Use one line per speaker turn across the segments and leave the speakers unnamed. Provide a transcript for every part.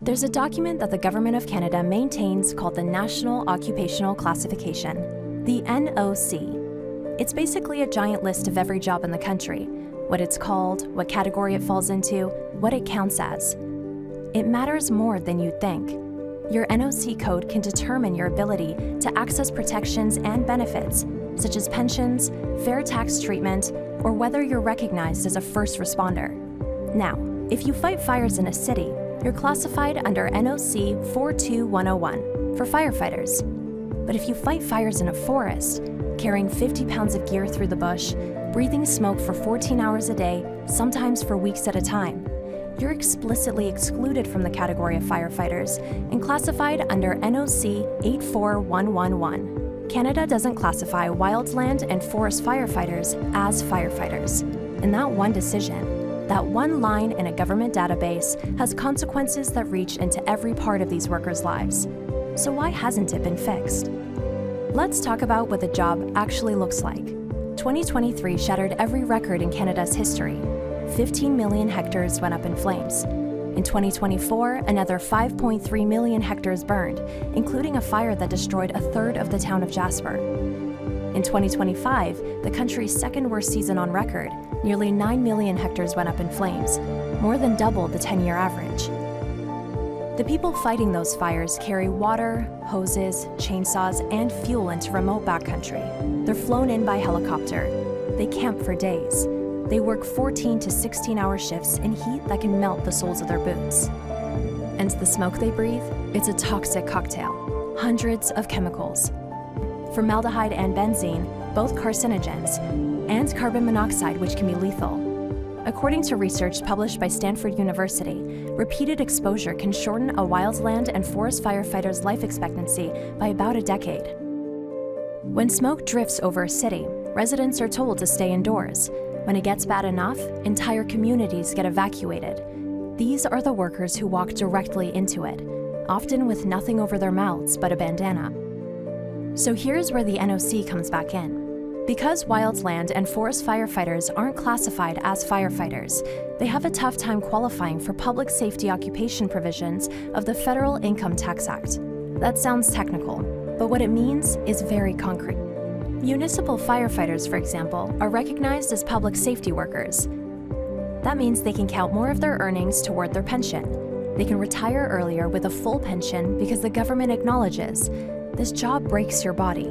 There's a document that the Government of Canada maintains called the National Occupational Classification, the NOC. It's basically a giant list of every job in the country, what it's called, what category it falls into, what it counts as. It matters more than you'd think. Your NOC code can determine your ability to access protections and benefits, such as pensions, fair tax treatment, or whether you're recognized as a first responder. Now, if you fight fires in a city, you're classified under NOC 42101 for firefighters. But if you fight fires in a forest, carrying 50 pounds of gear through the bush, breathing smoke for 14 hours a day, sometimes for weeks at a time, you're explicitly excluded from the category of firefighters and classified under NOC 84111. Canada doesn't classify wildland and forest firefighters as firefighters. And that one decision, that one line in a government database, has consequences that reach into every part of these workers' lives. So why hasn't it been fixed? Let's talk about what the job actually looks like. 2023 shattered every record in Canada's history. 15 million hectares went up in flames. In 2024, another 5.3 million hectares burned, including a fire that destroyed a third of the town of Jasper. In 2025, the country's second worst season on record, nearly 9 million hectares went up in flames, more than double the 10-year average. The people fighting those fires carry water, hoses, chainsaws, and fuel into remote backcountry. They're flown in by helicopter. They camp for days. They work 14 to 16-hour shifts in heat that can melt the soles of their boots. And the smoke they breathe, it's a toxic cocktail. Hundreds of chemicals. Formaldehyde and benzene, both carcinogens, and carbon monoxide, which can be lethal. According to research published by Stanford University, repeated exposure can shorten a wildland and forest firefighter's life expectancy by about a decade. When smoke drifts over a city, residents are told to stay indoors. When it gets bad enough, entire communities get evacuated. These are the workers who walk directly into it, often with nothing over their mouths but a bandana. So here's where the NOC comes back in. Because wildland and forest firefighters aren't classified as firefighters, they have a tough time qualifying for public safety occupation provisions of the Federal Income Tax Act. That sounds technical, but what it means is very concrete. Municipal firefighters, for example, are recognized as public safety workers. That means they can count more of their earnings toward their pension. They can retire earlier with a full pension because the government acknowledges this job breaks your body.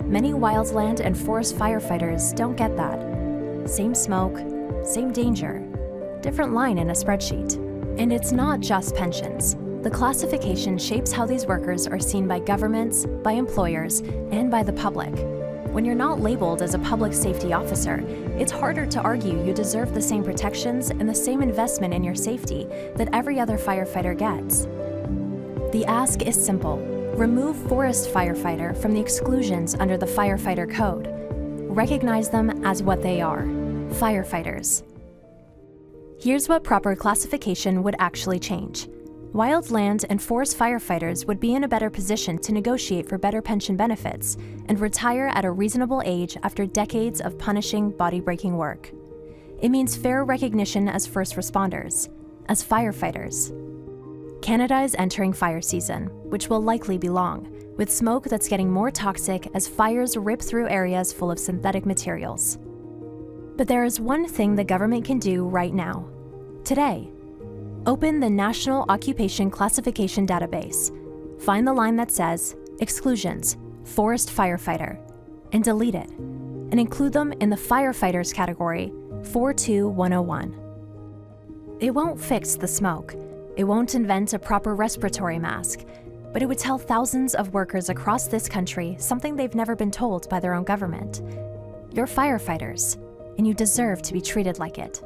Many wildland and forest firefighters don't get that. Same smoke, same danger, different line in a spreadsheet. And it's not just pensions. The classification shapes how these workers are seen by governments, by employers, and by the public. When you're not labeled as a public safety officer, it's harder to argue you deserve the same protections and the same investment in your safety that every other firefighter gets. The ask is simple. Remove forest firefighter from the exclusions under the firefighter code. Recognize them as what they are, firefighters. Here's what proper classification would actually change. Wildland and forest firefighters would be in a better position to negotiate for better pension benefits and retire at a reasonable age after decades of punishing, body-breaking work. It means fair recognition as first responders, as firefighters. Canada is entering fire season, which will likely be long, with smoke that's getting more toxic as fires rip through areas full of synthetic materials. But there is one thing the government can do right now. Today, open the National Occupational Classification database, find the line that says, Exclusions, Forest Firefighter, and delete it, and include them in the Firefighters category 42101. It won't fix the smoke, it won't invent a proper respiratory mask, but it would tell thousands of workers across this country something they've never been told by their own government. You're firefighters, and you deserve to be treated like it.